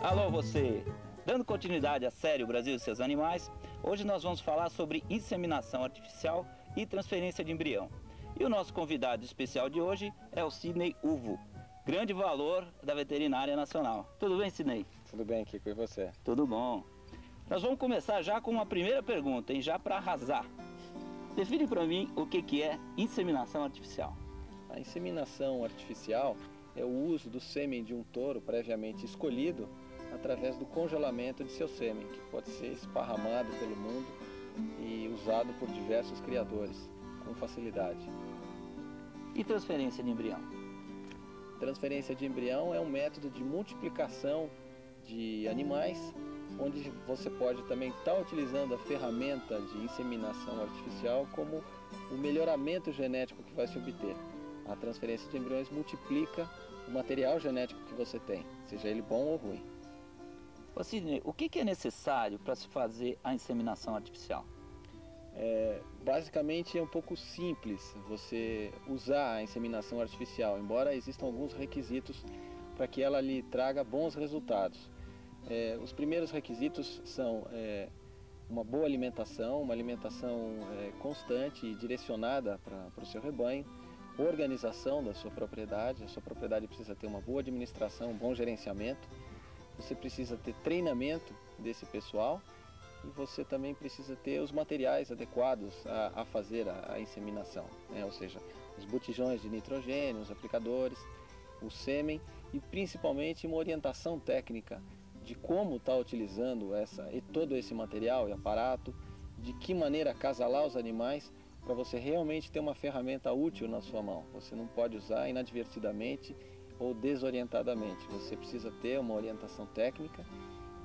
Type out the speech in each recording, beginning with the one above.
Alô você! Dando continuidade à série O Brasil e seus animais, hoje nós vamos falar sobre inseminação artificial e transferência de embrião. E o nosso convidado especial de hoje é o Sidney Uvo, grande valor da Veterinária Nacional. Tudo bem, Sidney? Tudo bem, Kiko, e você? Tudo bom. Nós vamos começar já com uma primeira pergunta, hein? Já para arrasar. Define para mim o que é inseminação artificial. A inseminação artificial é o uso do sêmen de um touro previamente escolhido através do congelamento de seu sêmen, que pode ser esparramado pelo mundo e usado por diversos criadores com facilidade. E transferência de embrião? Transferência de embrião é um método de multiplicação de animais, onde você pode também estar utilizando a ferramenta de inseminação artificial como o melhoramento genético que vai se obter. A transferência de embriões multiplica o material genético que você tem, seja ele bom ou ruim. Ô Sidney, o que é necessário para se fazer a inseminação artificial? Basicamente é um pouco simples você usar a inseminação artificial, embora existam alguns requisitos para que ela lhe traga bons resultados. Os primeiros requisitos são uma boa alimentação, uma alimentação constante e direcionada para o seu rebanho, organização da sua propriedade. A sua propriedade precisa ter uma boa administração, um bom gerenciamento. Você precisa ter treinamento desse pessoal e você também precisa ter os materiais adequados a fazer a inseminação, né? Ou seja, os botijões de nitrogênio, os aplicadores, o sêmen e principalmente uma orientação técnica de como está utilizando todo esse material e aparato, de que maneira acasalar os animais para você realmente ter uma ferramenta útil na sua mão. Você não pode usar inadvertidamente ou desorientadamente. Você precisa ter uma orientação técnica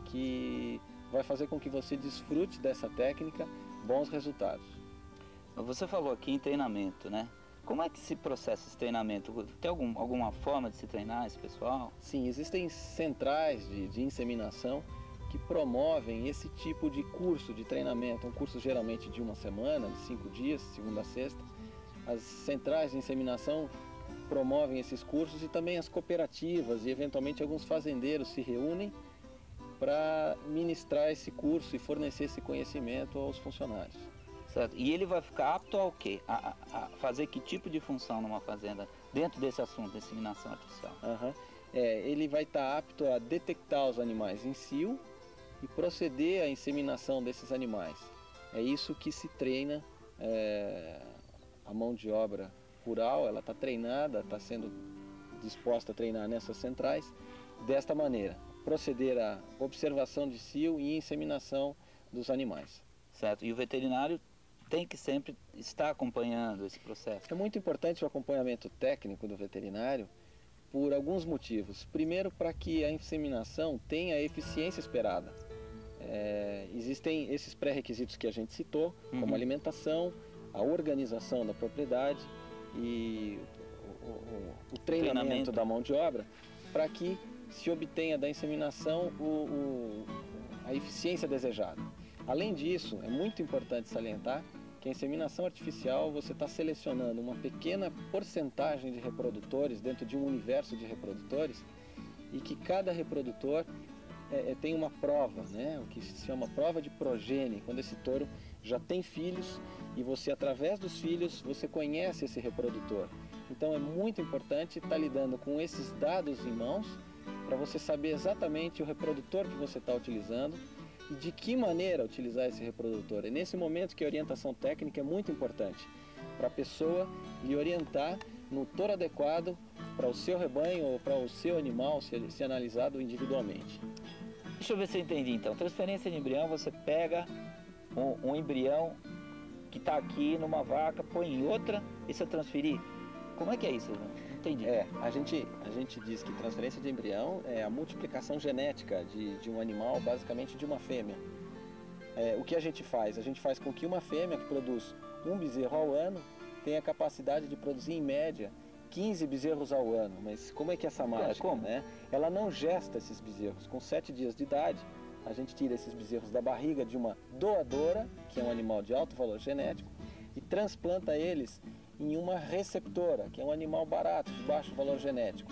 que vai fazer com que você desfrute dessa técnica bons resultados. Você falou aqui em treinamento, né? Como é que se processa esse treinamento? Tem alguma forma de se treinar esse pessoal? Sim, existem centrais de inseminação que promovem esse tipo de curso de treinamento, um curso geralmente de uma semana, de 5 dias, segunda a sexta. As centrais de inseminação promovem esses cursos e também as cooperativas e eventualmente alguns fazendeiros se reúnem para ministrar esse curso e fornecer esse conhecimento aos funcionários. Certo. E ele vai ficar apto ao quê? A fazer que tipo de função numa fazenda dentro desse assunto de inseminação artificial? Ele vai estar apto a detectar os animais em cio e proceder à inseminação desses animais. É isso que se treina a mão de obra rural. Ela está treinada, está sendo disposta a treinar nessas centrais desta maneira, proceder à observação de cio e inseminação dos animais. Certo. E o veterinário tem que sempre estar acompanhando esse processo. É muito importante o acompanhamento técnico do veterinário por alguns motivos. Primeiro, para que a inseminação tenha a eficiência esperada. Existem esses pré-requisitos que a gente citou, como alimentação, a organização da propriedade e o treinamento da mão de obra, para que se obtenha da inseminação a eficiência desejada. Além disso, é muito importante salientar que a inseminação artificial você está selecionando uma pequena porcentagem de reprodutores dentro de um universo de reprodutores e que cada reprodutor tem uma prova, né? O que se chama prova de progênie, quando esse touro já tem filhos e você, através dos filhos, você conhece esse reprodutor. Então é muito importante estar lidando com esses dados em mãos para você saber exatamente o reprodutor que você está utilizando e de que maneira utilizar esse reprodutor. É nesse momento que a orientação técnica é muito importante, para a pessoa lhe orientar no touro adequado para o seu rebanho ou para o seu animal, se analisado individualmente. Deixa eu ver se eu entendi então. Transferência de embrião, você pega um embrião que está aqui numa vaca, põe em outra e você transferir. Como é que é isso? Não entendi. A gente diz que transferência de embrião é a multiplicação genética de um animal, basicamente de uma fêmea. O que a gente faz? A gente faz com que uma fêmea que produz um bezerro ao ano tenha a capacidade de produzir, em média, 15 bezerros ao ano. Mas como é que é essa mágica? Né? Ela não gesta esses bezerros. Com 7 dias de idade, a gente tira esses bezerros da barriga de uma doadora, que é um animal de alto valor genético, e transplanta eles em uma receptora, que é um animal barato, de baixo valor genético.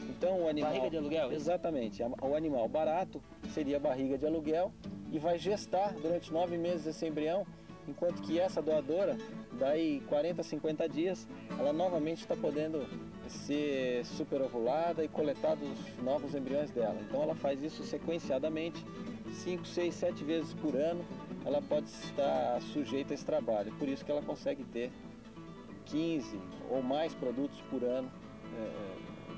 Então o animal... Barriga de aluguel? Exatamente. O animal barato seria a barriga de aluguel e vai gestar durante 9 meses esse embrião, enquanto que essa doadora, daí 40, 50 dias, ela novamente está podendo ser superovulada e coletar os novos embriões dela. Então ela faz isso sequenciadamente, 5, 6, 7 vezes por ano, ela pode estar sujeita a esse trabalho. Por isso que ela consegue ter 15 ou mais produtos por ano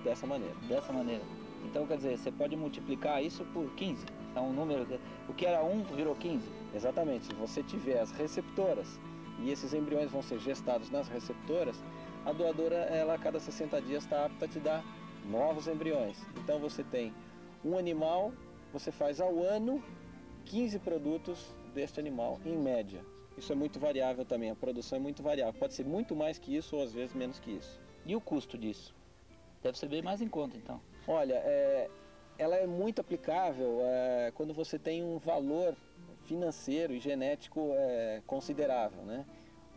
dessa maneira. Dessa maneira. Então, quer dizer, você pode multiplicar isso por 15. É um número, o que era 1 virou 15. Exatamente. Se você tiver as receptoras e esses embriões vão ser gestados nas receptoras, a doadora, ela a cada 60 dias está apta a te dar novos embriões. Então você tem um animal, você faz ao ano 15 produtos deste animal, em média. Isso é muito variável também, a produção é muito variável. Pode ser muito mais que isso ou às vezes menos que isso. E o custo disso? Deve ser bem mais em conta, então. Olha, ela é muito aplicável quando você tem um valor financeiro e genético considerável, né?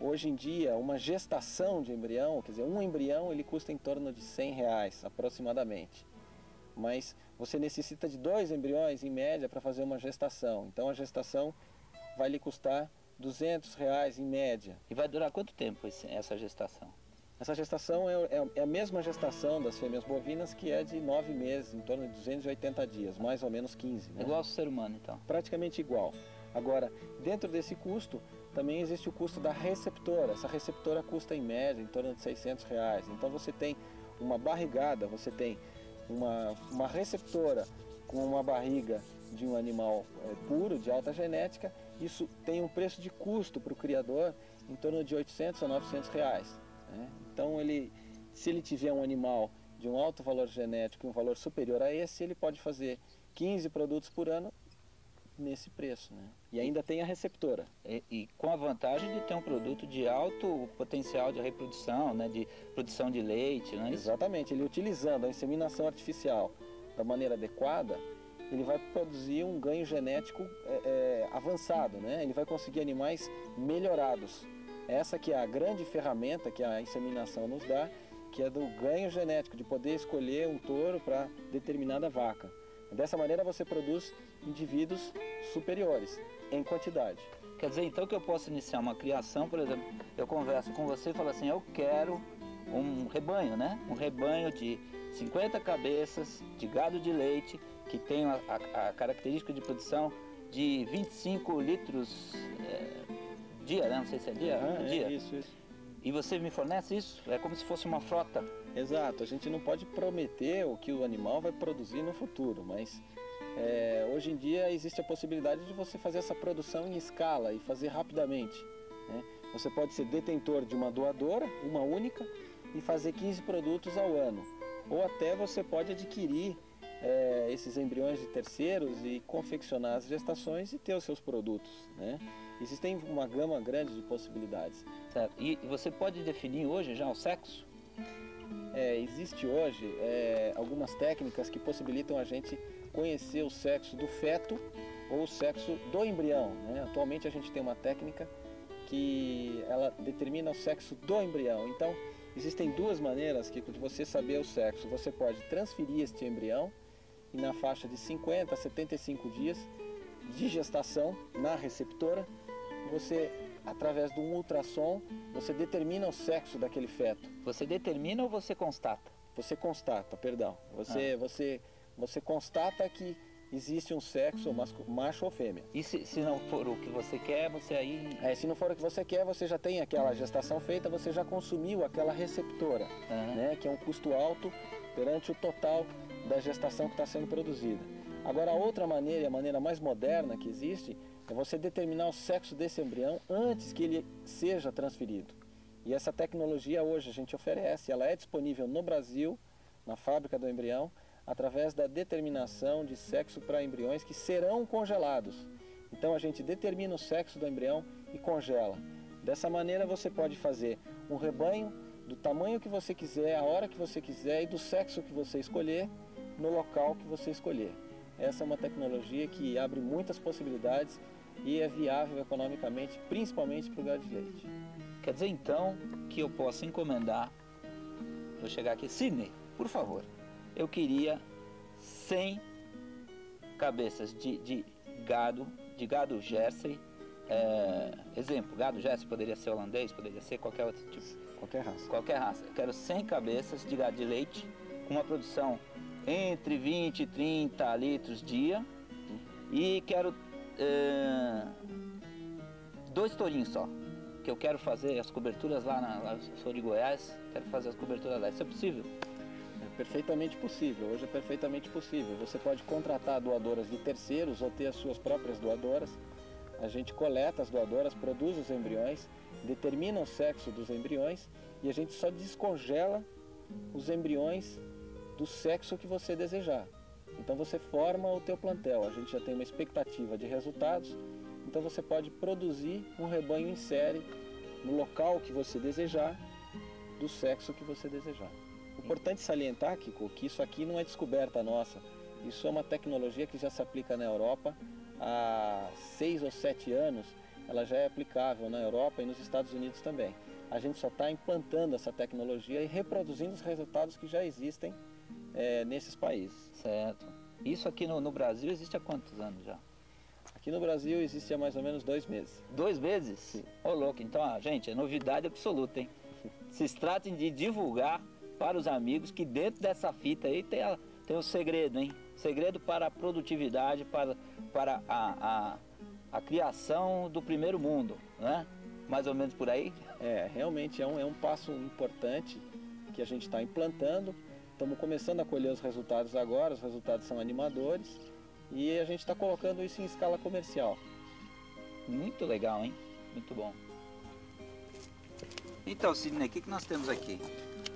Hoje em dia, uma gestação de embrião, quer dizer, um embrião, ele custa em torno de R$100 aproximadamente. Mas você necessita de 2 embriões em média para fazer uma gestação. Então a gestação vai lhe custar R$200 em média. E vai durar quanto tempo essa gestação? Essa gestação é a mesma gestação das fêmeas bovinas, que é de 9 meses, em torno de 280 dias, mais ou menos 15. Né? Igual ao ser humano, então. Praticamente igual. Agora, dentro desse custo, também existe o custo da receptora. Essa receptora custa em média em torno de R$600. Então você tem uma barrigada, você tem uma receptora com uma barriga de um animal puro, de alta genética. Isso tem um preço de custo para o criador em torno de R$800 a R$900. Né? Então, se ele tiver um animal de um alto valor genético e um valor superior a esse, ele pode fazer 15 produtos por ano nesse preço. Né? E ainda tem a receptora. E com a vantagem de ter um produto de alto potencial de reprodução, né? De produção de leite, não é isso? Exatamente. Ele utilizando a inseminação artificial da maneira adequada, ele vai produzir um ganho genético avançado. Né? Ele vai conseguir animais melhorados. Essa que é a grande ferramenta que a inseminação nos dá, que é do ganho genético, de poder escolher um touro para determinada vaca. Dessa maneira você produz indivíduos superiores em quantidade. Quer dizer, então, que eu posso iniciar uma criação, por exemplo, eu converso com você e falo assim, eu quero um rebanho, né? Um rebanho de 50 cabeças de gado de leite, que tem a característica de produção de 25 litros dia, né? Não sei se é dia. Dia. Isso. E você me fornece isso? É como se fosse uma frota. Exato. A gente não pode prometer o que o animal vai produzir no futuro, mas hoje em dia existe a possibilidade de você fazer essa produção em escala e fazer rapidamente. Né? Você pode ser detentor de uma doadora, uma única, e fazer 15 produtos ao ano. Ou até você pode adquirir esses embriões de terceiros e confeccionar as gestações e ter os seus produtos. Né? Existem uma gama grande de possibilidades. Certo. E você pode definir hoje já o sexo? Existe hoje algumas técnicas que possibilitam a gente conhecer o sexo do feto ou o sexo do embrião. Né? Atualmente a gente tem uma técnica que ela determina o sexo do embrião. Então, existem 2 maneiras de você saber o sexo. Você pode transferir este embrião e na faixa de 50 a 75 dias de gestação na receptora, você, através de um ultrassom, você determina o sexo daquele feto. Você determina ou você constata? Você constata, perdão. Você constata que existe um sexo, macho ou fêmea. E se não for o que você quer, você aí... Se não for o que você quer, você já tem aquela gestação feita, você já consumiu aquela receptora, né, que é um custo alto perante o total da gestação que está sendo produzida. Agora, a outra maneira, a maneira mais moderna que existe, é você determinar o sexo desse embrião antes que ele seja transferido. E essa tecnologia hoje a gente oferece, ela é disponível no Brasil, na fábrica do embrião, através da determinação de sexo para embriões que serão congelados. Então a gente determina o sexo do embrião e congela. Dessa maneira você pode fazer um rebanho do tamanho que você quiser, a hora que você quiser e do sexo que você escolher, no local que você escolher. Essa é uma tecnologia que abre muitas possibilidades e é viável economicamente, principalmente para o gado de leite. Quer dizer então que eu posso encomendar, vou chegar aqui, Sidney, por favor, eu queria 100 cabeças de gado Jersey. Exemplo, gado Jersey poderia ser holandês, poderia ser qualquer outro tipo. Qualquer raça. Qualquer raça. Eu quero 100 cabeças de gado de leite, com uma produção entre 20 e 30 litros dia. E quero 2 tourinhos só. Que eu quero fazer as coberturas lá eu sou de Goiás, quero fazer as coberturas lá. Isso é possível? É perfeitamente possível. Hoje é perfeitamente possível. Você pode contratar doadoras de terceiros ou ter as suas próprias doadoras. A gente coleta as doadoras, produz os embriões, determina o sexo dos embriões e a gente só descongela os embriões do sexo que você desejar. Então você forma o teu plantel, a gente já tem uma expectativa de resultados, então você pode produzir um rebanho em série no local que você desejar, do sexo que você desejar. Importante salientar, Kiko, que isso aqui não é descoberta nossa, isso é uma tecnologia que já se aplica na Europa. Há 6 ou 7 anos ela já é aplicável na Europa e nos Estados Unidos também. A gente só está implantando essa tecnologia e reproduzindo os resultados que já existem nesses países. Certo. Isso aqui no Brasil existe há quantos anos já? Aqui no Brasil existe há mais ou menos 2 meses. 2 meses? Sim. Ô louco, então, gente, é novidade absoluta, hein? Vocês tratem de divulgar para os amigos que dentro dessa fita aí tem um segredo, hein? Segredo para a produtividade, para a criação do primeiro mundo, né? Mais ou menos por aí? Realmente é um passo importante que a gente está implantando. Estamos começando a colher os resultados agora, os resultados são animadores e a gente está colocando isso em escala comercial. Muito legal, hein? Muito bom. Então, Sidney, o que nós temos aqui?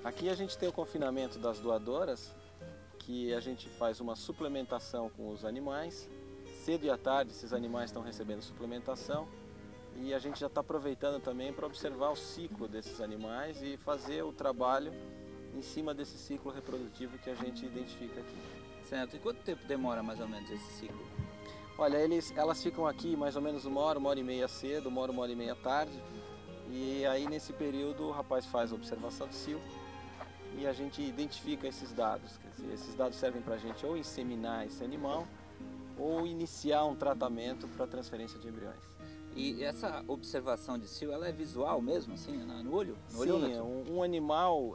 Aqui a gente tem o confinamento das doadoras, que a gente faz uma suplementação com os animais. Cedo e à tarde esses animais estão recebendo suplementação e a gente já está aproveitando também para observar o ciclo desses animais e fazer o trabalho em cima desse ciclo reprodutivo que a gente identifica aqui. Certo. E quanto tempo demora mais ou menos esse ciclo? Olha, elas ficam aqui mais ou menos 1h e meia cedo, 1h e meia tarde. E aí nesse período o rapaz faz a observação do cio e a gente identifica esses dados. Quer dizer, esses dados servem para a gente ou inseminar esse animal ou iniciar um tratamento para transferência de embriões. E essa observação de cio, ela é visual mesmo, assim, no olho? Sim, um animal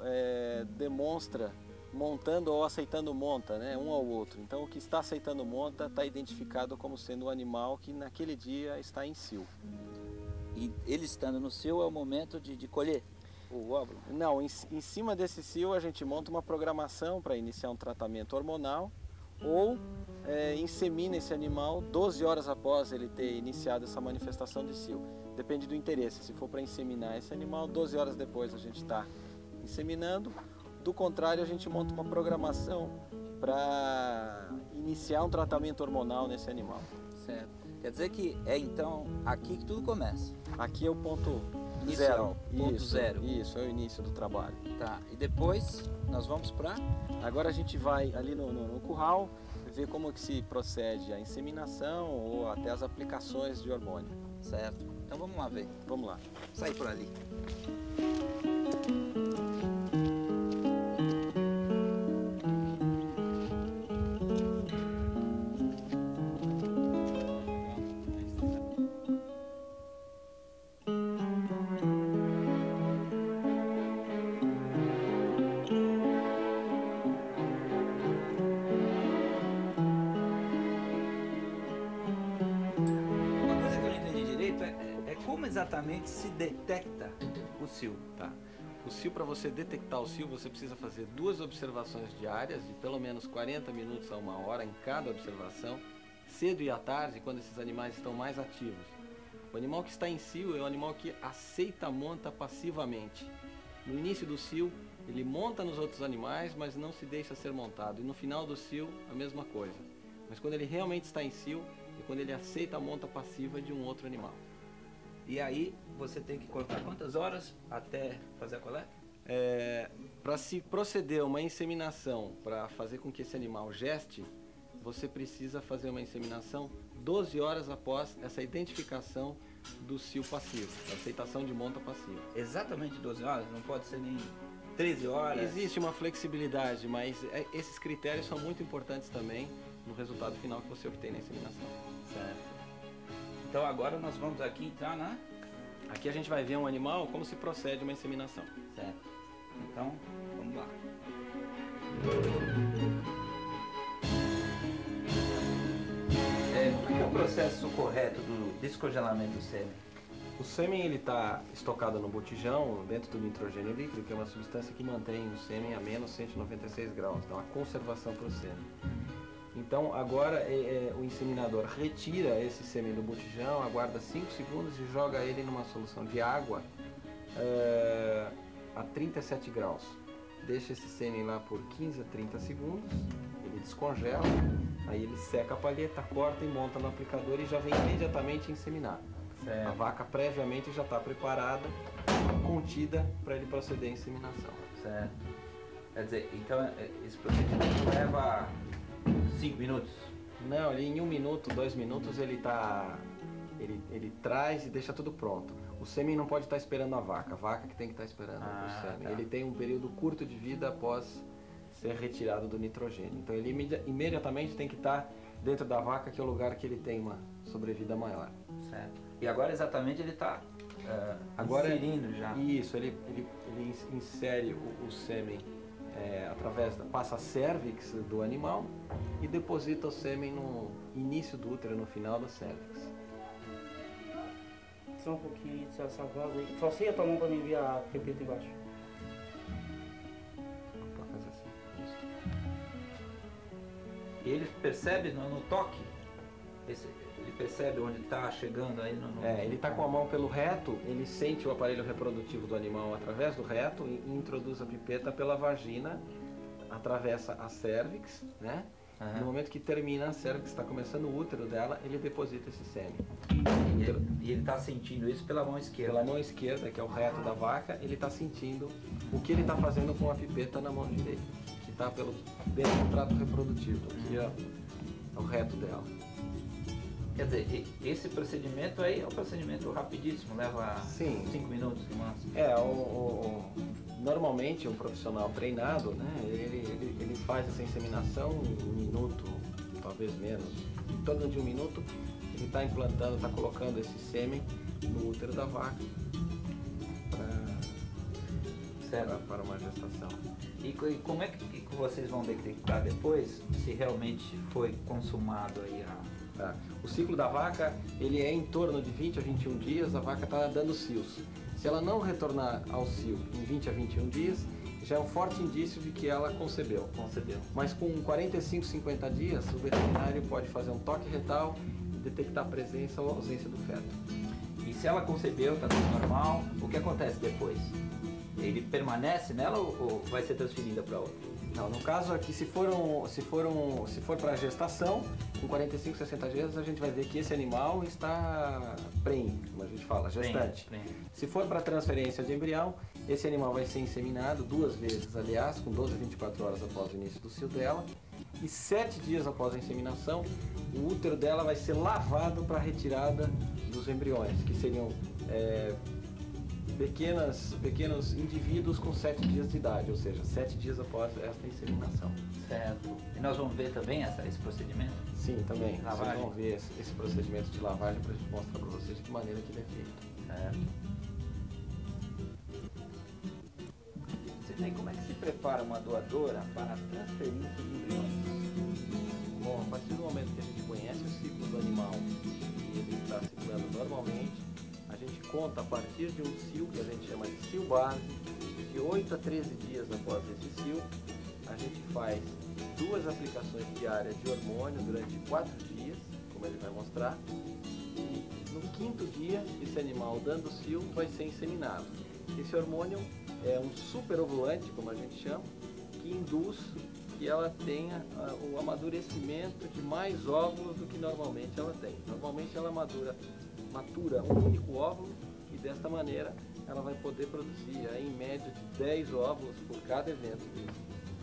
demonstra montando ou aceitando monta, né, um ao outro. Então o que está aceitando monta está identificado como sendo um animal que naquele dia está em cio. E ele estando no cio é o momento de colher o óvulo? Não, em cima desse cio a gente monta uma programação para iniciar um tratamento hormonal ou insemina esse animal 12 horas após ele ter iniciado essa manifestação de cio. Depende do interesse. Se for para inseminar esse animal, 12 horas depois a gente está inseminando. Do contrário, a gente monta uma programação para iniciar um tratamento hormonal nesse animal. Certo. Quer dizer que é então aqui que tudo começa? Aqui é o ponto inicial, zero. Ponto zero. Isso, é o início do trabalho. Tá, e depois nós vamos para? Agora a gente vai ali no curral ver como que se procede a inseminação ou até as aplicações de hormônio. Certo. Então vamos lá ver. Vamos lá. Sai por ali. Como exatamente se detecta o cio? Tá. O cio, para você detectar o cio, você precisa fazer 2 observações diárias de pelo menos 40 minutos a 1 hora em cada observação, cedo e à tarde, quando esses animais estão mais ativos. O animal que está em cio é o animal que aceita a monta passivamente. No início do cio, ele monta nos outros animais, mas não se deixa ser montado. E no final do cio, a mesma coisa. Mas quando ele realmente está em cio, é quando ele aceita a monta passiva de um outro animal. E aí você tem que contar quantas horas até fazer a coleta? Para se proceder uma inseminação, para fazer com que esse animal geste, você precisa fazer uma inseminação 12 horas após essa identificação do cio passivo, da aceitação de monta passiva. Exatamente 12 horas? Não pode ser nem 13 horas? Existe uma flexibilidade, mas esses critérios são muito importantes também no resultado final que você obtém na inseminação. Certo. Então agora nós vamos aqui entrar na... Aqui a gente vai ver um animal como se procede uma inseminação. Certo. Então, vamos lá. Como é o processo correto do descongelamento do sêmen? O sêmen ele está estocado no botijão dentro do nitrogênio líquido, que é uma substância que mantém o sêmen a menos 196 graus, dá uma conservação para o sêmen. Então agora o inseminador retira esse sêmen do botijão, aguarda 5 segundos e joga ele numa solução de água a 37 graus. Deixa esse sêmen lá por 15 a 30 segundos, ele descongela, aí ele seca a palheta, corta e monta no aplicador e já vem imediatamente inseminar. Certo. A vaca previamente já está preparada, contida para ele proceder à inseminação. Certo. Quer dizer, então esse procedimento leva 5 minutos? Não, ali em 1 minuto, 2 minutos ele traz e deixa tudo pronto. O sêmen não pode estar esperando a vaca que tem que estar esperando o sêmen. Tá. Ele tem um período curto de vida após ser retirado do nitrogênio. Então ele imediatamente tem que estar dentro da vaca, que é o lugar que ele tem uma sobrevida maior. Certo. E agora exatamente ele está inserindo já. Isso, ele insere o sêmen passa a cervix do animal e deposita o sêmen no início do útero, no final da cervix. Só um pouquinho dessa voz aí. Só sei a tua mão pra mim ver a pepita embaixo. Pode fazer assim. Isso. E ele percebe no toque? Ele percebe onde está chegando aí no... Ele está com a mão pelo reto, ele sente o aparelho reprodutivo do animal através do reto e introduz a pipeta pela vagina, atravessa a cervix, né? Uhum. No momento que termina a cervix, está começando o útero dela, ele deposita esse sêmen. E ele está sentindo isso pela mão esquerda? Pela mão esquerda, que é o reto da vaca, ele está sentindo o que ele está fazendo com a pipeta na mão direita, que está dentro do trato reprodutivo, que é o reto dela. Quer dizer, esse procedimento aí é um procedimento rapidíssimo, leva 5 minutos no máximo. Normalmente um profissional treinado, né, ele faz essa inseminação em 1 minuto, talvez menos. Em torno de 1 minuto, ele está implantando, está colocando esse sêmen no útero da vaca para uma gestação. E como é que vocês vão detectar depois se realmente foi consumado aí O ciclo da vaca, ele é em torno de 20 a 21 dias, a vaca está dando cios. Se ela não retornar ao cio em 20 a 21 dias, já é um forte indício de que ela concebeu. Mas com 45, 50 dias, o veterinário pode fazer um toque retal e detectar a presença ou ausência do feto. E se ela concebeu, está tudo normal, o que acontece depois? Ele permanece nela ou vai ser transferida para outra? Não, no caso aqui, se for para gestação, com 45, 60 dias, a gente vai ver que esse animal está prenhe, como a gente fala, gestante. Se for para transferência de embrião, esse animal vai ser inseminado 2 vezes, aliás, com 12 a 24 horas após o início do cio dela, e 7 dias após a inseminação, o útero dela vai ser lavado para a retirada dos embriões, que seriam pequenos indivíduos com 7 dias de idade, ou seja, 7 dias após esta inseminação. Certo. E nós vamos ver também esse procedimento? Sim, também. Lavagem. Vocês vão ver esse procedimento de lavagem para a gente mostrar para vocês de que maneira que ele é feito. Certo. Sidney, como é que se prepara uma doadora para a transferência de embriões? Bom, a partir do momento que a gente conhece o ciclo do animal e ele está ciclando normalmente, a gente conta a partir de um cio, que a gente chama de cio base, de 8 a 13 dias após esse cio, a gente faz 2 aplicações diárias de hormônio durante 4 dias, como ele vai mostrar, e no 5º dia, esse animal dando cio vai ser inseminado. Esse hormônio é um superovulante, como a gente chama, que induz que ela tenha o amadurecimento de mais óvulos do que normalmente ela tem. Normalmente ela matura um único óvulo e desta maneira ela vai poder produzir aí, em média de 10 óvulos por cada evento.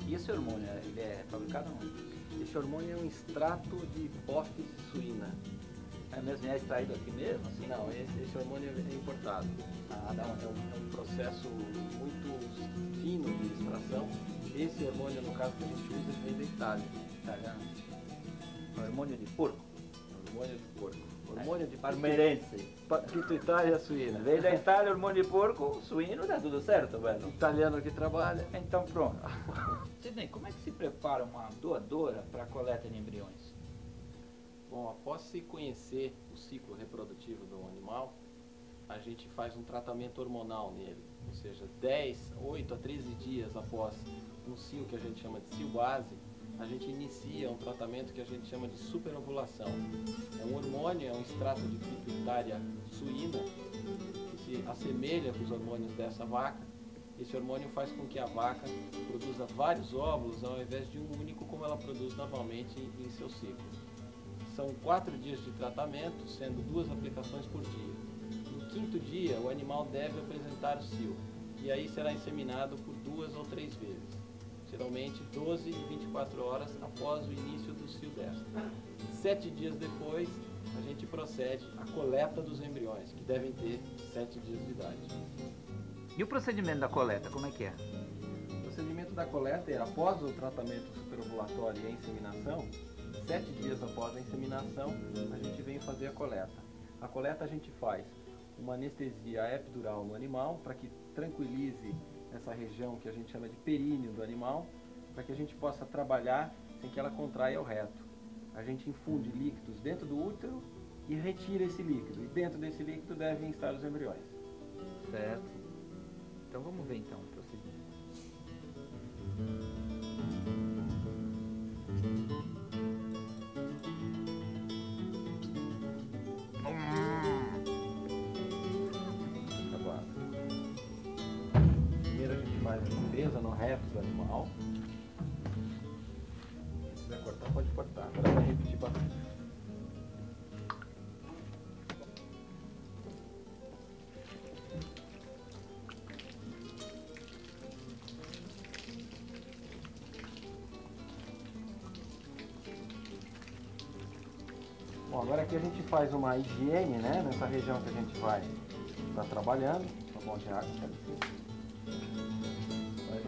E esse hormônio, ele é fabricado onde? Esse hormônio é um extrato de hipófise suína. É mesmo? É extraído aqui mesmo? Assim? Não, esse hormônio é importado. É um processo muito fino de extração. Esse hormônio, no caso que a gente usa, vem da Itália. Italiano. Hormônio de porco. Hormônio de porco. Hormônio de Parmeirense. pituitária suína. Veio da Itália, hormônio de porco, suíno, dá tudo certo, velho. Italiano que trabalha. Então pronto. Sidney, como é que se prepara uma doadora para a coleta de embriões? Bom, após se conhecer o ciclo reprodutivo do animal, a gente faz um tratamento hormonal nele. Ou seja, 8 a 13 dias após um cio que a gente chama de cio base, a gente inicia um tratamento que a gente chama de superovulação. É um hormônio, é um extrato de pituitária suína que se assemelha com os hormônios dessa vaca. Esse hormônio faz com que a vaca produza vários óvulos ao invés de um único, como ela produz normalmente em seu ciclo. São 4 dias de tratamento, sendo 2 aplicações por dia. No 5º dia, o animal deve apresentar o cio, e aí será inseminado por 2 ou 3 vezes. Geralmente 12 e 24 horas após o início do cio desta. 7 dias depois, a gente procede à coleta dos embriões, que devem ter 7 dias de idade. E o procedimento da coleta, como é que é? O procedimento da coleta é, após o tratamento superovulatório e a inseminação, 7 dias após a inseminação, a gente vem fazer a coleta. A coleta a gente faz uma anestesia epidural no animal, para que tranquilize essa região que a gente chama de períneo do animal, para que a gente possa trabalhar sem que ela contraia o reto. A gente infunde líquidos dentro do útero e retira esse líquido, e dentro desse líquido devem estar os embriões. Certo. Então vamos ver então o procedimento. Primeiro a gente faz a limpeza no reto do animal. Se quiser cortar, pode cortar. Agora vai repetir bastante. Bom, agora aqui a gente faz uma higiene, né, nessa região que a gente vai estar trabalhando. Sabão de água, faz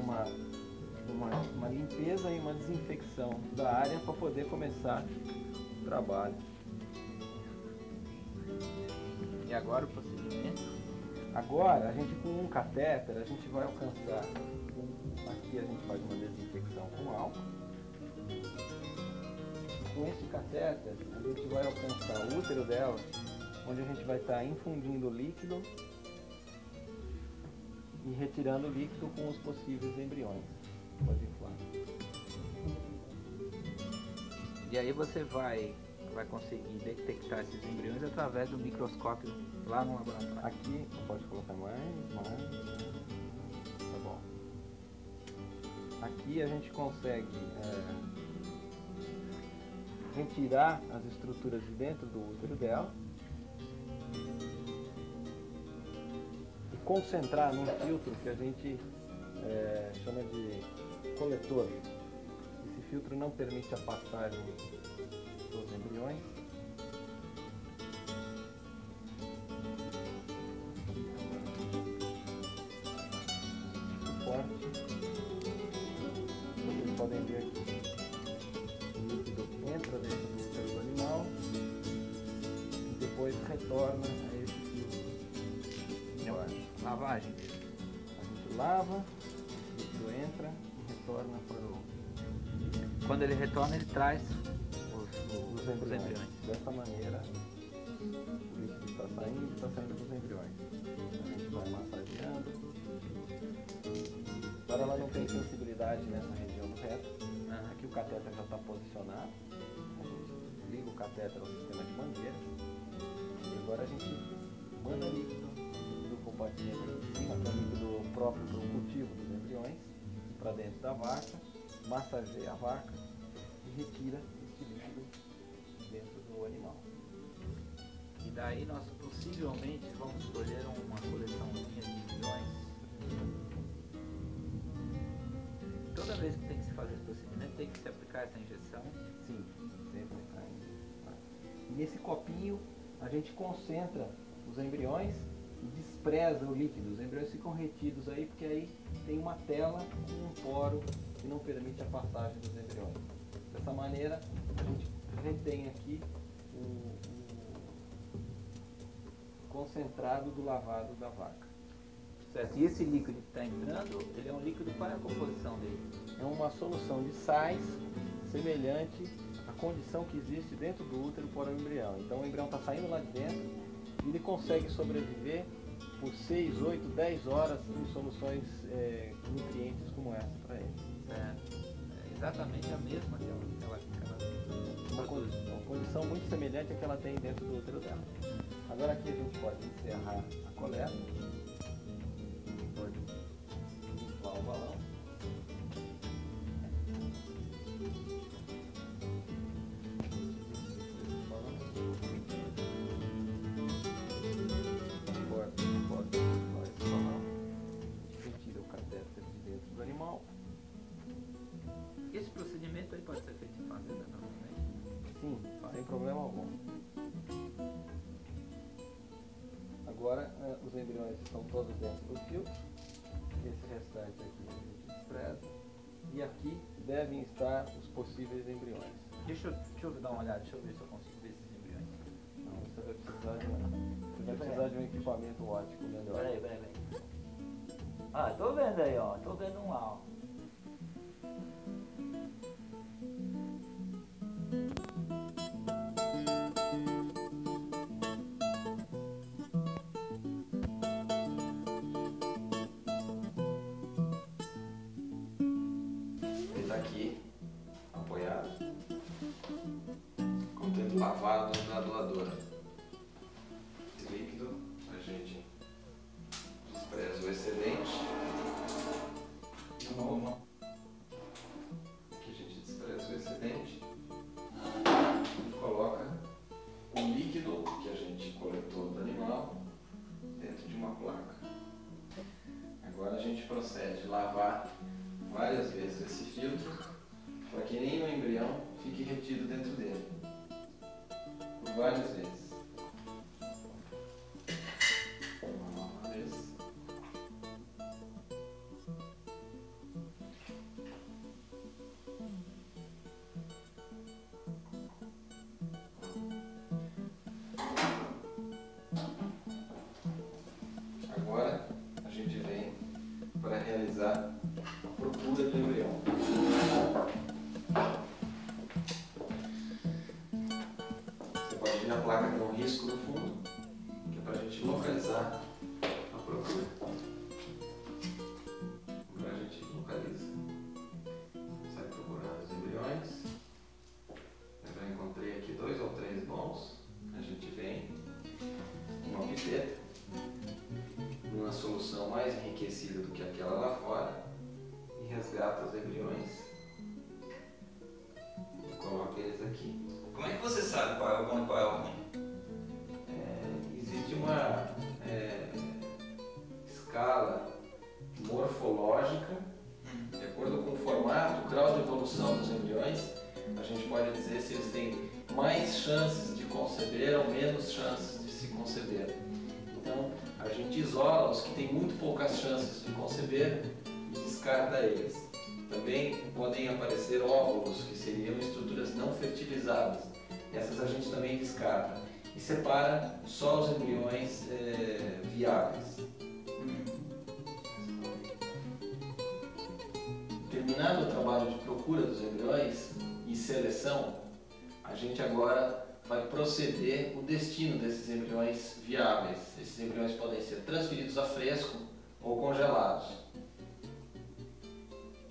uma limpeza e uma desinfecção da área para poder começar o trabalho. E agora o procedimento? Agora, a gente com um catéter, a gente vai alcançar, aqui a gente faz uma desinfecção com álcool. Com esse catéter, a gente vai alcançar o útero dela, onde a gente vai estar infundindo o líquido e retirando o líquido com os possíveis embriões. Pode inflar. E aí você vai conseguir detectar esses embriões através do microscópio lá no laboratório. Aqui, pode colocar mais. Tá bom. Aqui a gente consegue retirar as estruturas de dentro do útero dela e concentrar num filtro que a gente chama de coletor. Esse filtro não permite a passagem dos embriões. Forte. Vocês podem ver aqui. O líquido entra dentro do útero do animal e depois retorna a esse filtro. Lavagem. A gente lava, o líquido entra e retorna para o Quando ele retorna, ele traz os embriões. Dessa maneira, o líquido está saindo dos embriões. A gente vai massageando. Agora ela não tem sensibilidade nessa região do reto. Aqui o catéter já está posicionado. A gente liga o catéter ao sistema de mangueira. E agora a gente manda líquido do compartimento aqui em cima, que é o líquido próprio para o cultivo dos embriões, para dentro da vaca, massageia a vaca e retira esse líquido dentro do animal. E daí nós possivelmente vamos escolher uma coleçãozinha de embriões. Toda vez que tem que se fazer esse procedimento, tem que se aplicar essa injeção. Sim, sempre. E nesse copinho a gente concentra os embriões e despreza o líquido. Os embriões ficam retidos aí, porque aí tem uma tela com um poro que não permite a passagem dos embriões. Dessa maneira, a gente retém aqui o concentrado do lavado da vaca. Certo. E esse líquido que está entrando, ele é um líquido, qual é a composição dele? É uma solução de sais semelhante à condição que existe dentro do útero para o embrião. Então o embrião está saindo lá de dentro e ele consegue sobreviver por 6, 8, 10 horas em soluções nutrientes como essa para ele. Certo. É exatamente a mesma que ela Uma condição muito semelhante à que ela tem dentro do útero dela. Agora aqui a gente pode encerrar a coleta. Pode inflar o balão. Corta esse balão. Retira o catéter de dentro do animal. Esse procedimento aí pode ser feito em fazenda normalmente? Sim, sem problema algum. Agora os embriões estão todos dentro do filtro. Esse restante aqui a gente despreza. E aqui devem estar os possíveis embriões. Deixa eu dar uma olhada, deixa eu ver se eu consigo ver esses embriões. Não, você vai precisar de um equipamento óptico melhor. Peraí. Ah, tô vendo aí, ó. Tô vendo um lá, ó. Ele está aqui, apoiado, contendo lavado na doadora. Esse líquido, a gente despreza o excedente. Aqui a gente despreza o excedente e coloca o líquido que a gente coletou do animal dentro de uma placa. Agora a gente procede a lavar várias vezes esse filtro para que nenhum embrião fique retido dentro dele. Por várias vezes. Uma vez. Agora a gente vem para realizar a procura do embrião. Você pode ver a placa com um risco no fundo, que é para a gente localizar a procura. Agora a gente localiza. Sai procurando os embriões. Eu já encontrei aqui 2 ou 3 bons. A gente vem com uma pipeta, numa solução mais enriquecida do que aquela lá fora, e resgata os embriões e coloca eles aqui. Como é que você sabe qual é o bom e qual é o ruim? Existe uma escala morfológica, de acordo com o formato, o grau de evolução dos embriões, a gente pode dizer se eles têm mais chances de conceber ou menos chances de se conceber. Então, a gente isola os que têm muito poucas chances de conceber e descarta eles. Também podem aparecer óvulos, que seriam estruturas não fertilizadas. Essas a gente também descarta. E separa só os embriões viáveis. Terminado o trabalho de procura dos embriões e seleção, a gente agora vai proceder o destino desses embriões viáveis. Esses embriões podem ser transferidos a fresco ou congelados.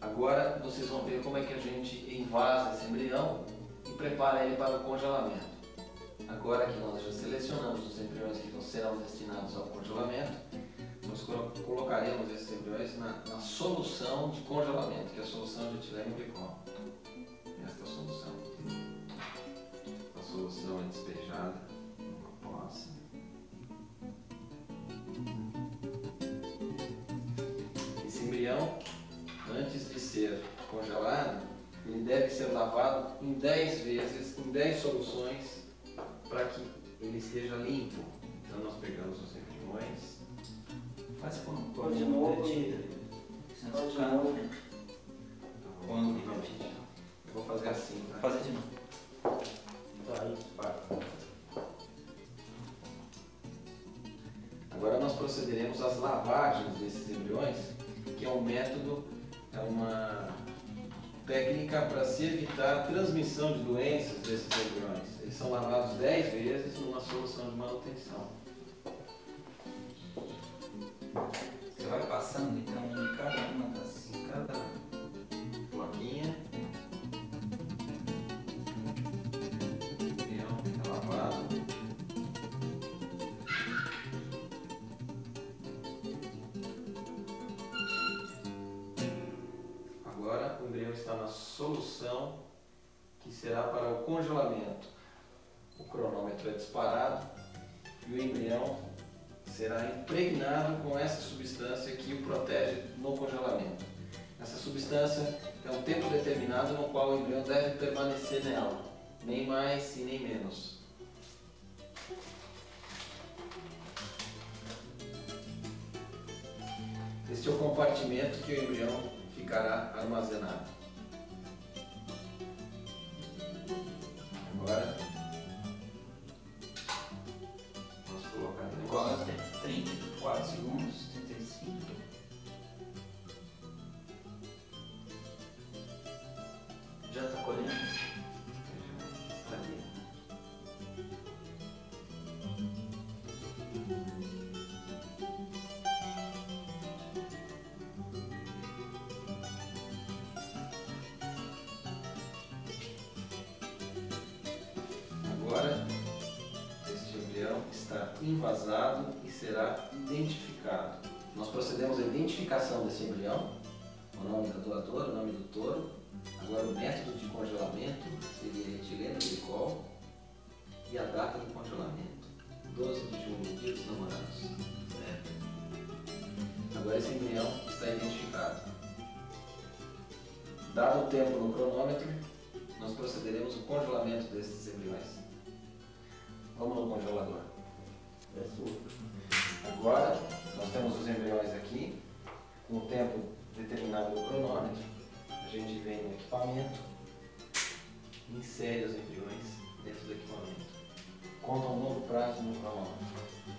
Agora vocês vão ver como é que a gente envasa esse embrião e prepara ele para o congelamento. Agora que nós já selecionamos os embriões que serão destinados ao congelamento, nós colocaremos esses embriões na solução de congelamento, que é a solução de etileno glicol. Esta solução. A solução é despejada numa poça. Esse embrião, antes de ser congelado, ele deve ser lavado em 10 vezes, em 10 soluções, para que ele esteja limpo. Então nós pegamos os embriões. Faz com Faz de novo. Faz de novo. Eu vou fazer assim, tá? Fazer de novo. Tá, isso. Vai. Agora nós procederemos às lavagens desses embriões, que é um método, é uma técnica para se evitar a transmissão de doenças desses embriões. Eles são lavados 10 vezes numa solução de manutenção. Você vai passando então em cada uma das. Em cada plaquinha, o embrião é lavado. Agora o embrião está na solução que será para o congelamento. O cronômetro é disparado e o embrião será impregnado com essa substância que o protege no congelamento. Essa substância é um tempo determinado no qual o embrião deve permanecer nela, nem mais e nem menos. Este é o compartimento que o embrião ficará armazenado. Agora, vamos colocar ele Qual é o tempo? 34 segundos, 35. Já está colhendo? Está ali. Agora, este embrião está envasado e será identificado. Nós procedemos à identificação desse embrião, o nome da doadora, o nome do touro. Agora, o método de congelamento seria etileno glicol e a data do congelamento, 12 de junho, dia dos namorados. Certo? Agora, esse embrião está identificado. Dado o tempo no cronômetro, nós procederemos ao congelamento desses embriões. Vamos no congelador. Agora, nós temos os embriões aqui, com o tempo determinado no cronômetro. A gente vem no equipamento, insere os embriões dentro do equipamento. Conta um novo prazo no cronômetro.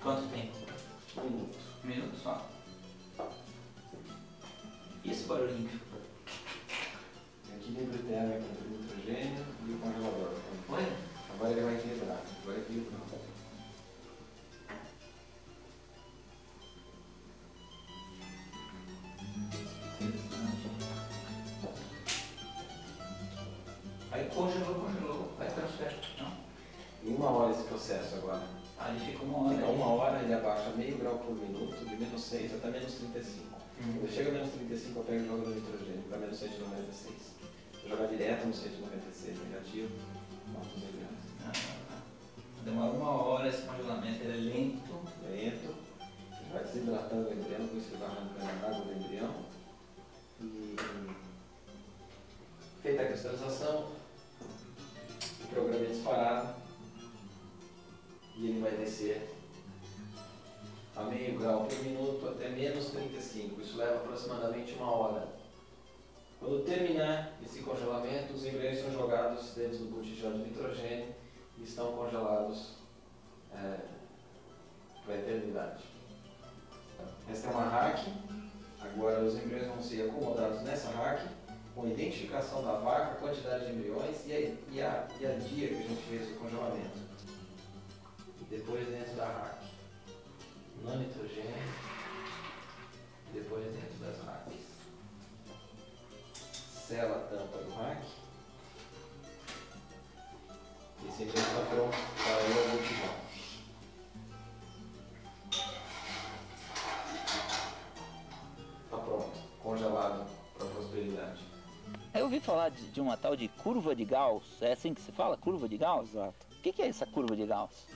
Quanto tempo? 1 minuto. 1 minuto só. E esse barulhinho? Equilíbrio térmico entre o nitrogênio e o congelador. Oi? Agora ele vai equilibrar. Agora equilibrou. Aí congelou, vai para certo, não? Em 1 hora esse processo agora. Aí fica 1 hora. Fica 1 hora, ele abaixa meio grau por minuto, de menos 6 até menos 35. Quando chega a menos 35, eu pego e jogo no nitrogênio para menos 196. Se eu jogar direto no 196 negativo, mato os embriões. Demora 1 hora esse congelamento, ele é lento. Lento, ele vai desidratando o embrião, com isso ele vai arrancando a água do embrião. E feita a cristalização, o programa é disparado e ele vai descer a meio grau por minuto até menos 35. Isso leva aproximadamente 1 hora. Quando terminar esse congelamento, os embriões são jogados dentro do botijão de nitrogênio e estão congelados para a eternidade. Esta é uma rack. Agora os embriões vão ser acomodados nessa rack, com a identificação da vaca, a quantidade de embriões e a dia que a gente fez o congelamento. E depois dentro da rack, no nitrogênio, e depois dentro das racks. Sela a tampa do rack. Esse embrião está pronto para ir ao botijão. Está pronto, congelado para a prosperidade. Eu ouvi falar de uma tal de curva de Gauss, é assim que se fala? Curva de Gauss? Exato. O que é essa curva de Gauss?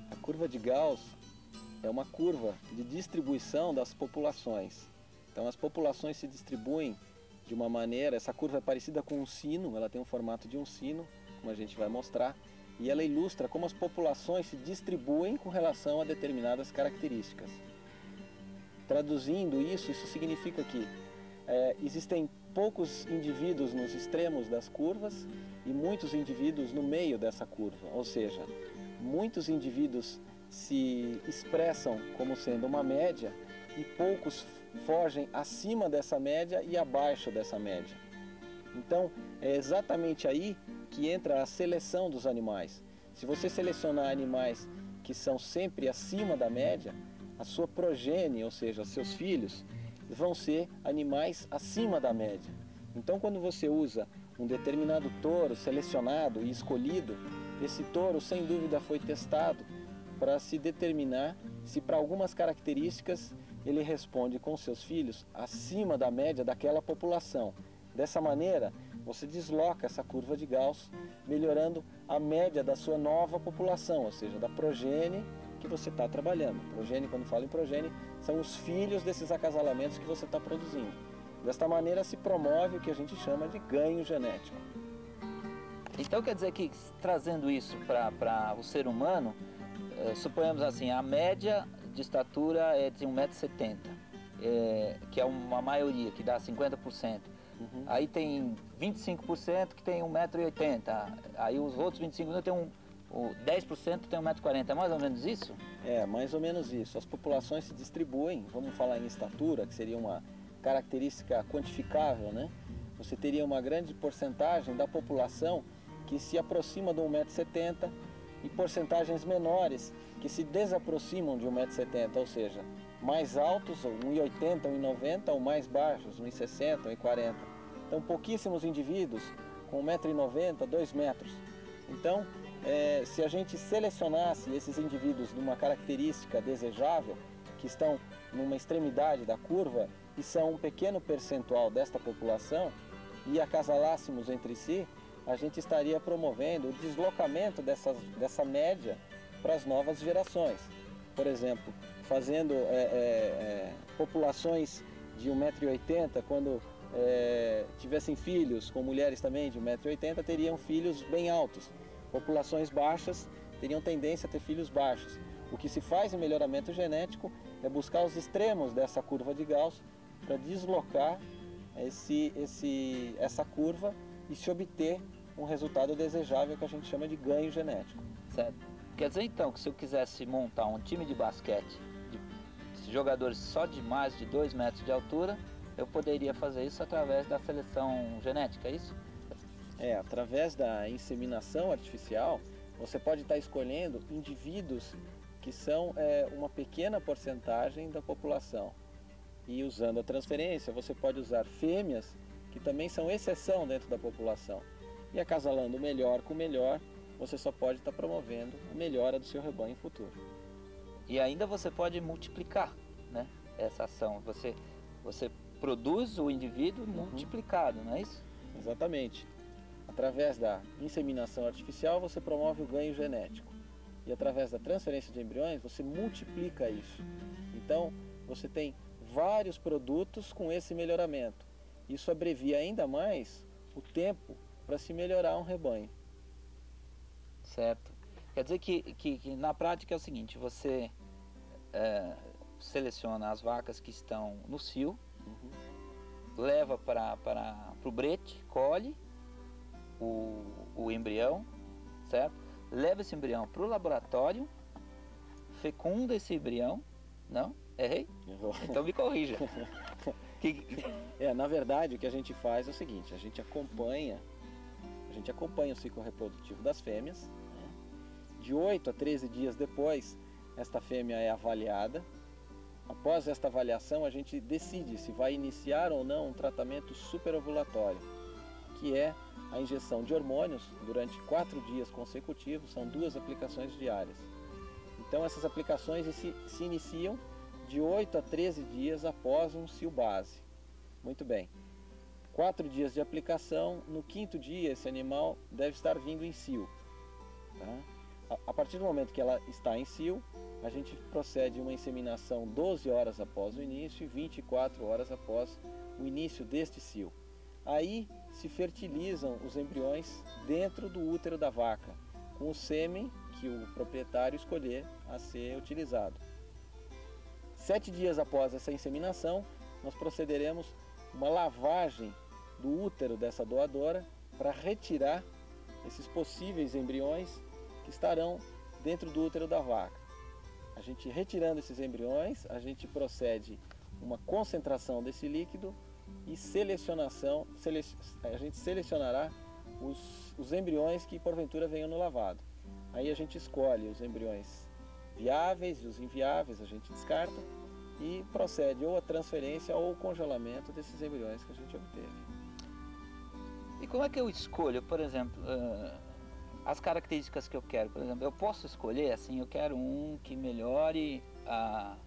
A curva de Gauss é uma curva de distribuição das populações. Então as populações se distribuem de uma maneira, essa curva é parecida com um sino, ela tem o formato de um sino, como a gente vai mostrar, e ela ilustra como as populações se distribuem com relação a determinadas características. Traduzindo isso significa que existem poucos indivíduos nos extremos das curvas e muitos indivíduos no meio dessa curva, ou seja, muitos indivíduos se expressam como sendo uma média e poucos fogem acima dessa média e abaixo dessa média. Então, é exatamente aí que entra a seleção dos animais. Se você selecionar animais que são sempre acima da média, a sua progenie, ou seja, seus filhos, vão ser animais acima da média. Então, quando você usa um determinado touro selecionado e escolhido, esse touro, sem dúvida, foi testado para se determinar se para algumas características ele responde com seus filhos acima da média daquela população. Dessa maneira, você desloca essa curva de Gauss, melhorando a média da sua nova população, ou seja, da progenie que você está trabalhando. Progenie, quando falo em progenie, são os filhos desses acasalamentos que você está produzindo. Desta maneira se promove o que a gente chama de ganho genético. Então quer dizer que, trazendo isso para o ser humano, suponhamos assim, a média de estatura é de 1,70 m, que é uma maioria, que dá 50%. Uhum. Aí tem 25% que tem 1,80 m, aí os outros 25% tem 10% tem 1,40 m, é mais ou menos isso? É, mais ou menos isso. As populações se distribuem, vamos falar em estatura, que seria uma característica quantificável, né? Você teria uma grande porcentagem da população que se aproxima de 1,70 m e porcentagens menores que se desaproximam de 1,70 m, ou seja, mais altos, 1,80 m, 1,90 m, ou mais baixos, 1,60 m, 1,40 m. Então, pouquíssimos indivíduos com 1,90 m, 2 metros. Então, se a gente selecionasse esses indivíduos numa característica desejável, que estão numa extremidade da curva e são um pequeno percentual desta população, e acasalássemos entre si, a gente estaria promovendo o deslocamento dessa média para as novas gerações. Por exemplo, fazendo populações de 1,80 m, quando tivessem filhos com mulheres também de 1,80 m, teriam filhos bem altos. Populações baixas teriam tendência a ter filhos baixos. O que se faz em melhoramento genético é buscar os extremos dessa curva de Gauss para deslocar essa curva e se obter um resultado desejável que a gente chama de ganho genético. Certo. Quer dizer então que se eu quisesse montar um time de basquete de jogadores só de mais de 2 metros de altura, eu poderia fazer isso através da seleção genética, é isso? Através da inseminação artificial, você pode estar escolhendo indivíduos que são uma pequena porcentagem da população. E usando a transferência, você pode usar fêmeas que também são exceção dentro da população. E acasalando melhor com melhor, você só pode estar promovendo a melhora do seu rebanho futuro. E ainda você pode multiplicar, né, essa ação. Você produz o indivíduo multiplicado, não é isso? Exatamente. Através da inseminação artificial, você promove o ganho genético. E através da transferência de embriões, você multiplica isso. Então, você tem vários produtos com esse melhoramento. Isso abrevia ainda mais o tempo para se melhorar um rebanho. Certo. Quer dizer que na prática é o seguinte, você seleciona as vacas que estão no cio, leva para o brete, colhe o embrião, certo? Leva esse embrião para o laboratório, fecunda esse embrião, não? Errei? Errou. Então me corrija. Na verdade, o que a gente faz é o seguinte, a gente acompanha o ciclo reprodutivo das fêmeas, né? De 8 a 13 dias depois, esta fêmea é avaliada. Após esta avaliação, a gente decide se vai iniciar ou não um tratamento superovulatório, que é a injeção de hormônios durante 4 dias consecutivos, são 2 aplicações diárias. Então essas aplicações se iniciam de 8 a 13 dias após um cio base. Muito bem. 4 dias de aplicação, no 5º dia esse animal deve estar vindo em cio. Tá? A partir do momento que ela está em cio, a gente procede uma inseminação 12 horas após o início e 24 horas após o início deste cio. Aí se fertilizam os embriões dentro do útero da vaca. com o sêmen que o proprietário escolher a ser utilizado. 7 dias após essa inseminação, nós procederemos uma lavagem do útero dessa doadora para retirar esses possíveis embriões que estarão dentro do útero da vaca. A gente retirando esses embriões, a gente procede uma concentração desse líquido e a gente selecionará os embriões que porventura venham no lavado. Aí a gente escolhe os embriões viáveis e os inviáveis, a gente descarta e procede ou a transferência ou o congelamento desses embriões que a gente obteve. E como é que eu escolho, por exemplo, as características que eu quero? Por exemplo, eu posso escolher assim, eu quero um que melhore a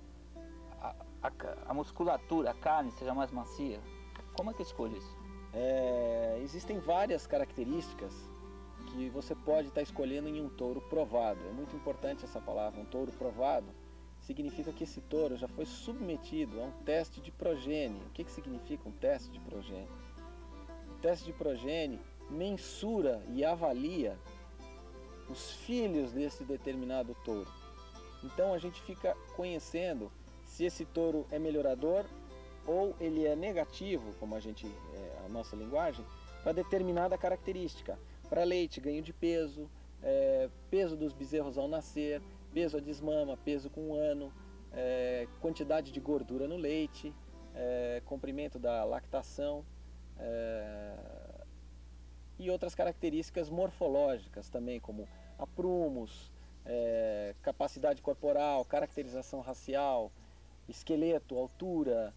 musculatura, a carne seja mais macia. Como é que eu escolho isso? Existem várias características que você pode estar escolhendo em um touro provado. É muito importante essa palavra, um touro provado. Significa que esse touro já foi submetido a um teste de progênie. O que significa um teste de progênie? O teste de progênie mensura e avalia os filhos desse determinado touro. Então a gente fica conhecendo se esse touro é melhorador ou ele é negativo, como a nossa linguagem, para determinada característica. Para leite, ganho de peso, peso dos bezerros ao nascer, peso a desmama, peso com 1 ano, quantidade de gordura no leite, comprimento da lactação e outras características morfológicas também, como aprumos, capacidade corporal, caracterização racial, esqueleto, altura,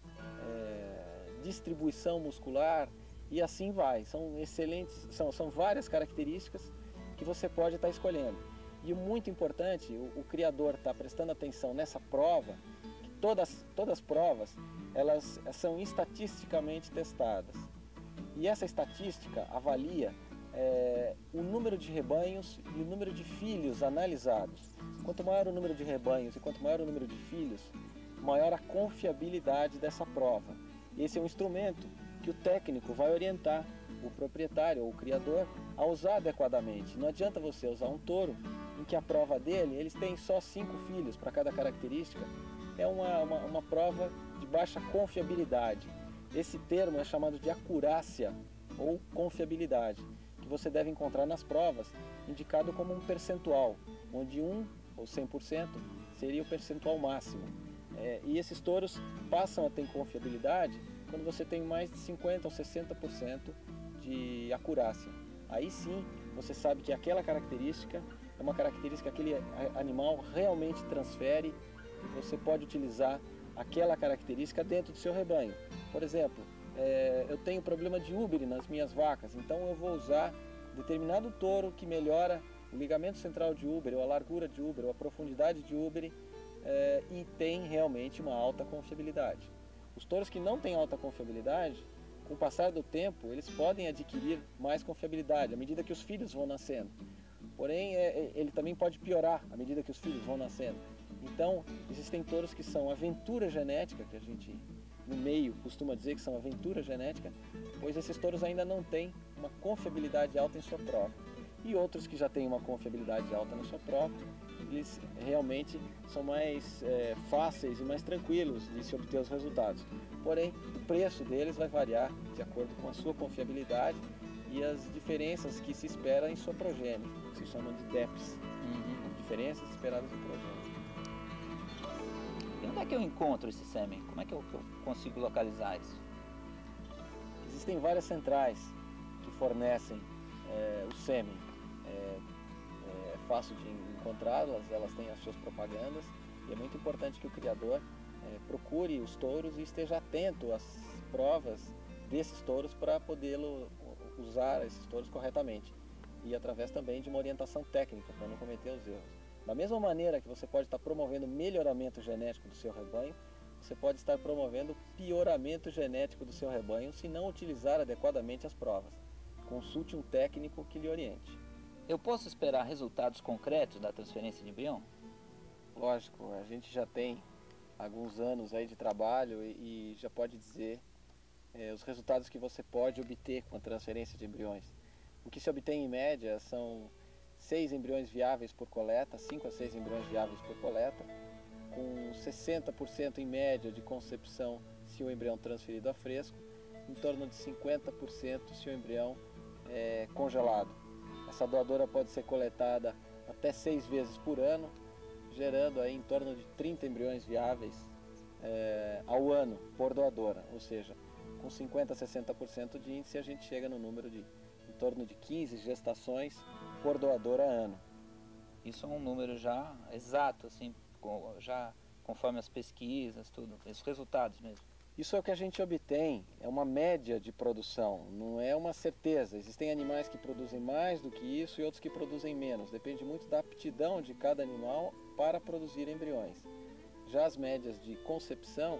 distribuição muscular e assim vai. São várias características que você pode estar escolhendo. E muito importante, o criador está prestando atenção nessa prova, que todas as provas elas são estatisticamente testadas. E essa estatística avalia o número de rebanhos e o número de filhos analisados. Quanto maior o número de rebanhos e quanto maior o número de filhos, maior a confiabilidade dessa prova. Esse é um instrumento que o técnico vai orientar o proprietário ou o criador a usar adequadamente. Não adianta você usar um touro em que a prova dele, eles têm só 5 filhos para cada característica. É uma prova de baixa confiabilidade. Esse termo é chamado de acurácia ou confiabilidade, que você deve encontrar nas provas, indicado como um percentual, onde 1 ou 100% seria o percentual máximo. E esses touros passam a ter confiabilidade quando você tem mais de 50% ou 60% de acurácia. Aí sim, você sabe que aquela característica é uma característica que aquele animal realmente transfere e você pode utilizar aquela característica dentro do seu rebanho. Por exemplo, eu tenho problema de úbere nas minhas vacas, então eu vou usar determinado touro que melhora o ligamento central de úbere, ou a largura de úbere, ou a profundidade de úbere, e tem realmente uma alta confiabilidade. Os touros que não têm alta confiabilidade, com o passar do tempo, eles podem adquirir mais confiabilidade à medida que os filhos vão nascendo. Porém, ele também pode piorar à medida que os filhos vão nascendo. Então, existem touros que são aventura genética, que a gente no meio costuma dizer que são aventura genética, pois esses touros ainda não têm uma confiabilidade alta em sua prova. E outros que já têm uma confiabilidade alta na sua prova, eles realmente são mais fáceis e mais tranquilos de se obter os resultados. Porém, o preço deles vai variar de acordo com a sua confiabilidade e as diferenças que se espera em sua progênie, que se chamam de DEPs, diferenças esperadas em progênie. E onde é que eu encontro esse sêmen? Como é que eu consigo localizar isso? Existem várias centrais que fornecem o sêmen. É fácil de encontrá-las, elas têm as suas propagandas e é muito importante que o criador procure os touros e esteja atento às provas desses touros para poder usar esses touros corretamente e através também de uma orientação técnica para não cometer os erros. Da mesma maneira que você pode estar promovendo melhoramento genético do seu rebanho, você pode estar promovendo pioramento genético do seu rebanho se não utilizar adequadamente as provas. Consulte um técnico que lhe oriente. Eu posso esperar resultados concretos da transferência de embrião? Lógico, a gente já tem alguns anos aí de trabalho e já pode dizer os resultados que você pode obter com a transferência de embriões. O que se obtém em média são 6 embriões viáveis por coleta, 5 a 6 embriões viáveis por coleta, com 60% em média de concepção se o embrião transferido a fresco, em torno de 50% se o embrião é congelado. Essa doadora pode ser coletada até 6 vezes por ano, gerando aí em torno de 30 embriões viáveis ao ano por doadora, ou seja, com 50 a 60% de índice a gente chega no número de em torno de 15 gestações por doadora ano. Isso é um número já exato, assim, já conforme as pesquisas, tudo, os resultados mesmo. Isso é o que a gente obtém, é uma média de produção, não é uma certeza. Existem animais que produzem mais do que isso e outros que produzem menos. Depende muito da aptidão de cada animal para produzir embriões. Já as médias de concepção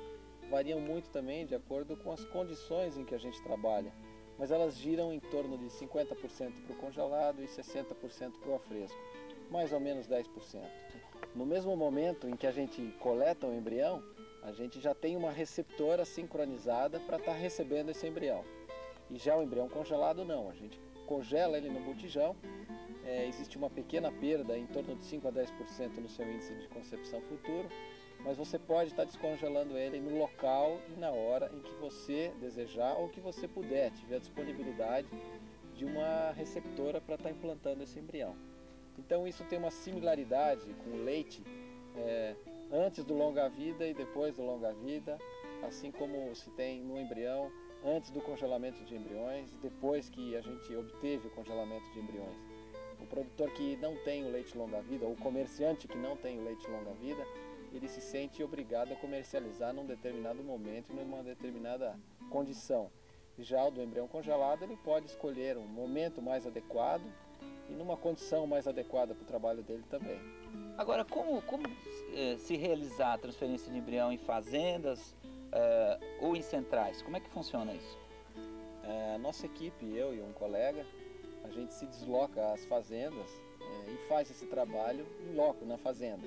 variam muito também de acordo com as condições em que a gente trabalha, mas elas giram em torno de 50% para o congelado e 60% para o afresco, mais ou menos 10%. No mesmo momento em que a gente coleta o embrião, a gente já tem uma receptora sincronizada para estar recebendo esse embrião. E já o embrião congelado não, a gente congela ele no botijão, existe uma pequena perda, em torno de 5 a 10% no seu índice de concepção futuro, mas você pode estar descongelando ele no local e na hora em que você desejar ou que você puder, tiver a disponibilidade de uma receptora para estar implantando esse embrião. Então isso tem uma similaridade com o leite, antes do longa-vida e depois do longa-vida, assim como se tem no embrião, antes do congelamento de embriões, depois que a gente obteve o congelamento de embriões. O produtor que não tem o leite longa-vida, ou o comerciante que não tem o leite longa-vida, ele se sente obrigado a comercializar num determinado momento, numa determinada condição. Já o do embrião congelado, ele pode escolher um momento mais adequado e numa condição mais adequada para o trabalho dele também. Agora, como se realizar a transferência de embrião em fazendas ou em centrais? Como é que funciona isso? A nossa equipe, eu e um colega, a gente se desloca às fazendas e faz esse trabalho em loco, na fazenda.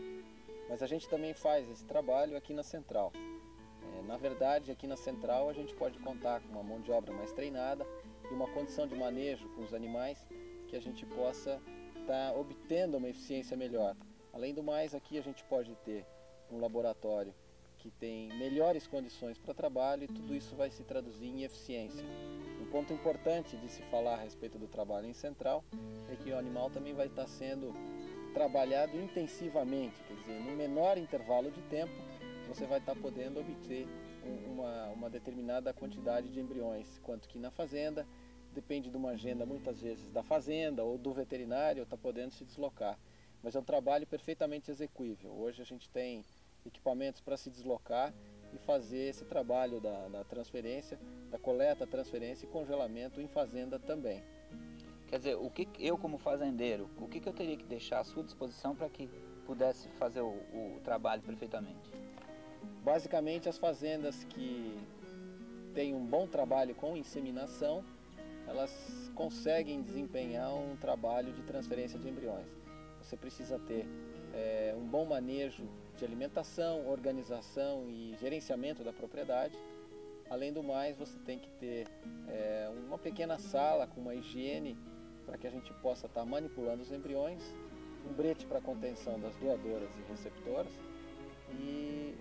Mas a gente também faz esse trabalho aqui na central. Na verdade, aqui na central a gente pode contar com uma mão de obra mais treinada e uma condição de manejo com os animais que a gente possa estar obtendo uma eficiência melhor. Além do mais, aqui a gente pode ter um laboratório que tem melhores condições para trabalho e tudo isso vai se traduzir em eficiência. Um ponto importante de se falar a respeito do trabalho em central é que o animal também vai estar sendo trabalhado intensivamente, quer dizer, no menor intervalo de tempo você vai estar podendo obter uma determinada quantidade de embriões, quanto que na fazenda depende de uma agenda muitas vezes da fazenda ou do veterinário, está podendo se deslocar. Mas é um trabalho perfeitamente execuível. Hoje a gente tem equipamentos para se deslocar e fazer esse trabalho da transferência, da coleta, transferência e congelamento em fazenda também. Quer dizer, o que eu como fazendeiro, o que eu teria que deixar à sua disposição para que pudesse fazer o trabalho perfeitamente? Basicamente, as fazendas que têm um bom trabalho com inseminação, elas conseguem desempenhar um trabalho de transferência de embriões. Você precisa ter um bom manejo de alimentação, organização e gerenciamento da propriedade. Além do mais, você tem que ter uma pequena sala com uma higiene para que a gente possa estar manipulando os embriões, um brete para contenção das doadoras e receptoras e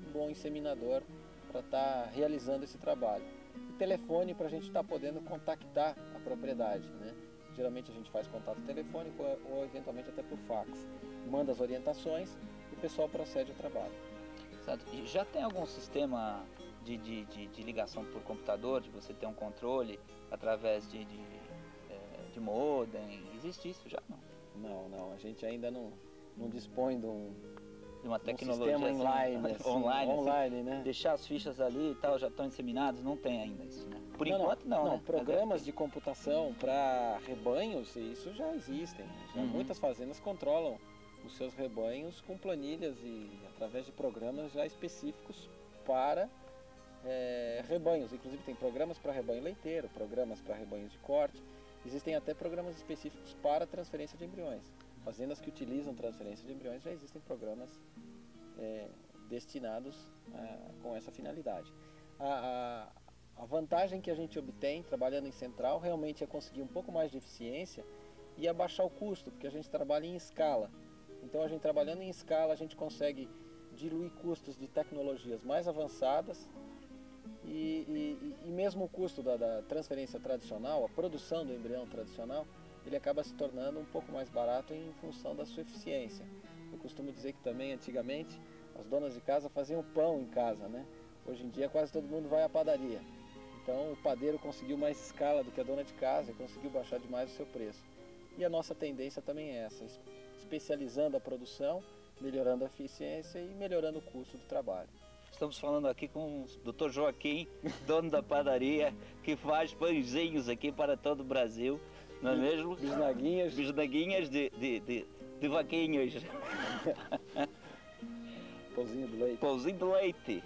um bom inseminador para estar realizando esse trabalho. E telefone para a gente estar podendo contactar a propriedade, né? Geralmente a gente faz contato telefônico ou eventualmente até por fax. Manda as orientações e o pessoal procede ao trabalho. Certo. E já tem algum sistema de ligação por computador, de você ter um controle através de modem? Existe isso já? Não, a gente ainda não dispõe de uma tecnologia sistema assim, online, né? Deixar as fichas ali e tal, já estão inseminados, não tem ainda isso, né? Por enquanto não, né? Programas de computação para rebanhos, isso já existem. Muitas fazendas controlam os seus rebanhos com planilhas e através de programas já específicos para rebanhos. Inclusive tem programas para rebanho leiteiro, programas para rebanhos de corte. Existem até programas específicos para transferência de embriões. Fazendas que utilizam transferência de embriões já existem programas destinados com essa finalidade. A vantagem que a gente obtém trabalhando em central realmente é conseguir um pouco mais de eficiência e abaixar o custo, porque a gente trabalha em escala. Então a gente trabalhando em escala, a gente consegue diluir custos de tecnologias mais avançadas e mesmo o custo da transferência tradicional, a produção do embrião tradicional, ele acaba se tornando um pouco mais barato em função da sua eficiência. Eu costumo dizer que também antigamente as donas de casa faziam pão em casa, né? Hoje em dia quase todo mundo vai à padaria. Então o padeiro conseguiu mais escala do que a dona de casa e conseguiu baixar demais o seu preço. E a nossa tendência também é essa, especializando a produção, melhorando a eficiência e melhorando o custo do trabalho. Estamos falando aqui com o Dr. Joaquim, dono da padaria, que faz pãezinhos aqui para todo o Brasil, não é mesmo? Bisnaguinhas. Bisnaguinhas de vaquinhas. Pãozinho do leite. Pãozinho do leite.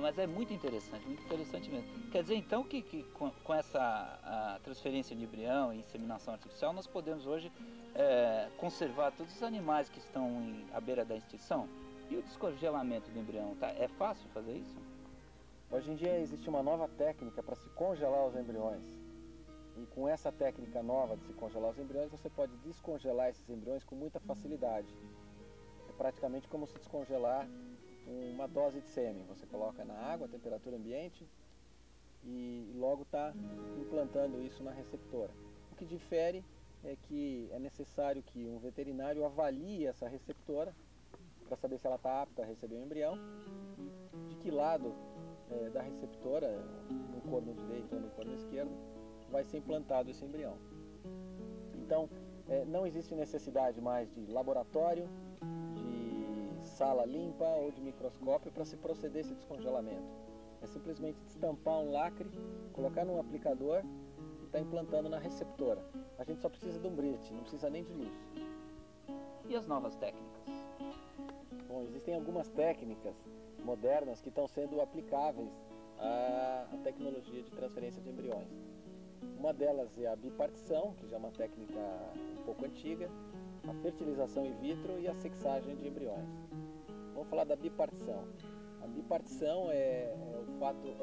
Mas é muito interessante mesmo. Quer dizer então que com essa a transferência de embrião e inseminação artificial nós podemos hoje conservar todos os animais que estão à beira da extinção? E o descongelamento do embrião, tá? É fácil fazer isso? Hoje em dia existe uma nova técnica para se congelar os embriões. E com essa técnica nova de se congelar os embriões, você pode descongelar esses embriões com muita facilidade. É praticamente como se descongelar uma dose de sêmen. Você coloca na água, a temperatura ambiente, e logo está implantando isso na receptora. O que difere é que é necessário que um veterinário avalie essa receptora para saber se ela está apta a receber o embrião e de que lado da receptora, no corno direito ou no corno esquerdo, vai ser implantado esse embrião. Então, não existe necessidade mais de laboratório, de sala limpa ou de microscópio para se proceder esse descongelamento. É simplesmente estampar um lacre, colocar num aplicador e está implantando na receptora. A gente só precisa de um bridge, não precisa nem de luz. E as novas técnicas? Bom, existem algumas técnicas modernas que estão sendo aplicáveis à tecnologia de transferência de embriões. Uma delas é a bipartição, que já é uma técnica um pouco antiga, a fertilização in vitro e a sexagem de embriões. Vamos falar da bipartição. A bipartição é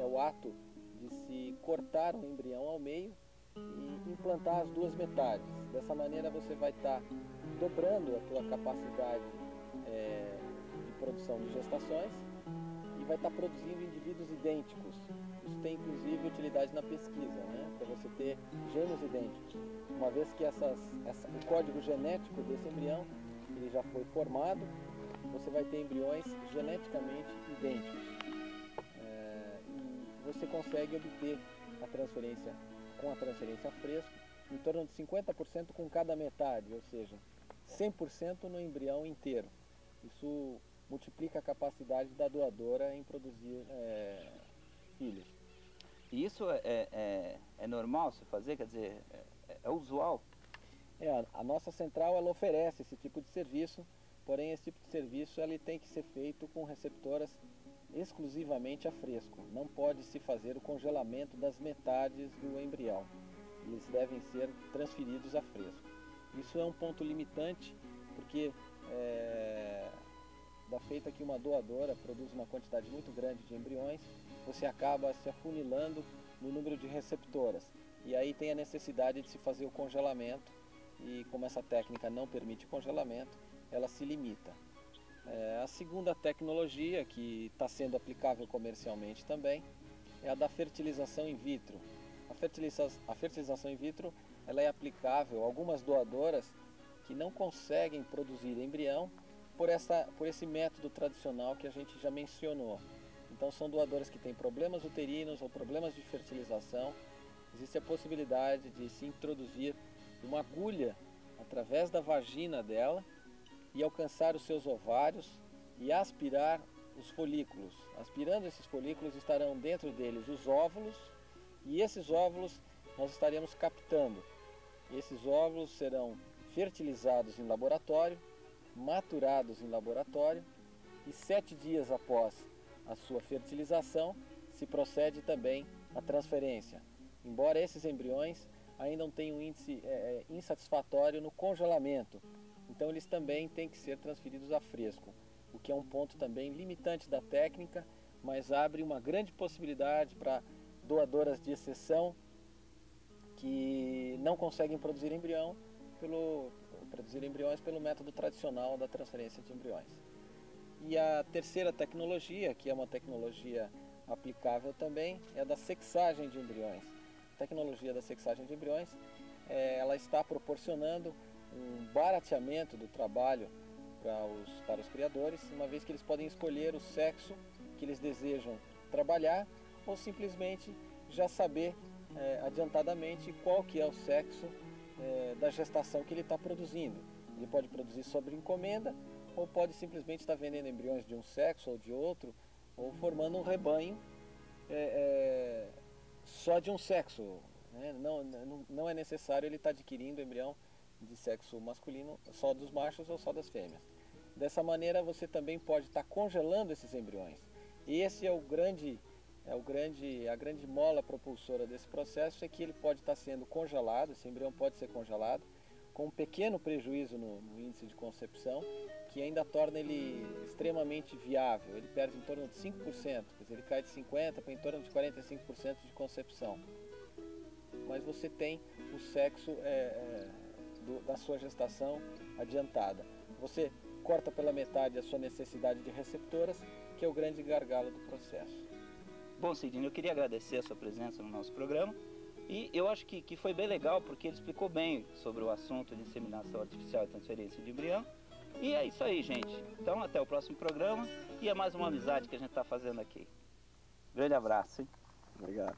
o ato de se cortar um embrião ao meio e implantar as duas metades. Dessa maneira você vai estar dobrando a tua capacidade de produção de gestações e vai estar produzindo indivíduos idênticos. Isso tem inclusive utilidade na pesquisa, né? Para você ter gêmeos idênticos. Uma vez que o código genético desse embrião ele já foi formado, você vai ter embriões geneticamente idênticos. E você consegue obter a transferência com a transferência a fresco em torno de 50% com cada metade, ou seja, 100% no embrião inteiro. Isso multiplica a capacidade da doadora em produzir filhos. E isso é normal se fazer? Quer dizer, é usual? A nossa central ela oferece esse tipo de serviço, porém esse tipo de serviço ele tem que ser feito com receptoras exclusivamente a fresco. Não pode se fazer o congelamento das metades do embrião. Eles devem ser transferidos a fresco. Isso é um ponto limitante, porque da feita que uma doadora produz uma quantidade muito grande de embriões, você acaba se afunilando no número de receptoras. E aí tem a necessidade de se fazer o congelamento, e como essa técnica não permite congelamento, ela se limita. A segunda tecnologia, que está sendo aplicável comercialmente também, é a da fertilização in vitro. A fertilização in vitro ela é aplicável a algumas doadoras que não conseguem produzir embrião por esse método tradicional que a gente já mencionou. Então são doadoras que têm problemas uterinos ou problemas de fertilização. Existe a possibilidade de se introduzir uma agulha através da vagina dela e alcançar os seus ovários e aspirar os folículos. Aspirando esses folículos estarão dentro deles os óvulos e esses óvulos nós estaremos captando. Esses óvulos serão fertilizados em laboratório, maturados em laboratório e 7 dias após a sua fertilização se procede também à transferência. Embora esses embriões ainda não tenham um índice insatisfatório no congelamento, então eles também têm que ser transferidos a fresco, o que é um ponto também limitante da técnica, mas abre uma grande possibilidade para doadoras de exceção que não conseguem produzir embriões pelo método tradicional da transferência de embriões. E a terceira tecnologia, que é uma tecnologia aplicável também, é a da sexagem de embriões. A tecnologia da sexagem de embriões, ela está proporcionando um barateamento do trabalho para os criadores, uma vez que eles podem escolher o sexo que eles desejam trabalhar ou simplesmente já saber adiantadamente qual que é o sexo da gestação que ele está produzindo. Ele pode produzir sobre encomenda ou pode simplesmente estar vendendo embriões de um sexo ou de outro, ou formando um rebanho só de um sexo. Né? Não é necessário ele estar adquirindo embrião de sexo masculino só dos machos ou só das fêmeas. Dessa maneira você também pode estar congelando esses embriões. E esse é a grande mola propulsora desse processo, é que ele pode estar sendo congelado, esse embrião pode ser congelado, com um pequeno prejuízo no índice de concepção, que ainda torna ele extremamente viável. Ele perde em torno de 5%, quer dizer, ele cai de 50% para em torno de 45% de concepção. Mas você tem o sexo da sua gestação adiantada. Você corta pela metade a sua necessidade de receptoras, que é o grande gargalo do processo. Bom, Sidney, eu queria agradecer a sua presença no nosso programa e eu acho que foi bem legal porque ele explicou bem sobre o assunto de inseminação artificial e transferência de embrião. E é isso aí, gente. Então, até o próximo programa e é mais uma amizade que a gente está fazendo aqui. Grande abraço, hein? Obrigado.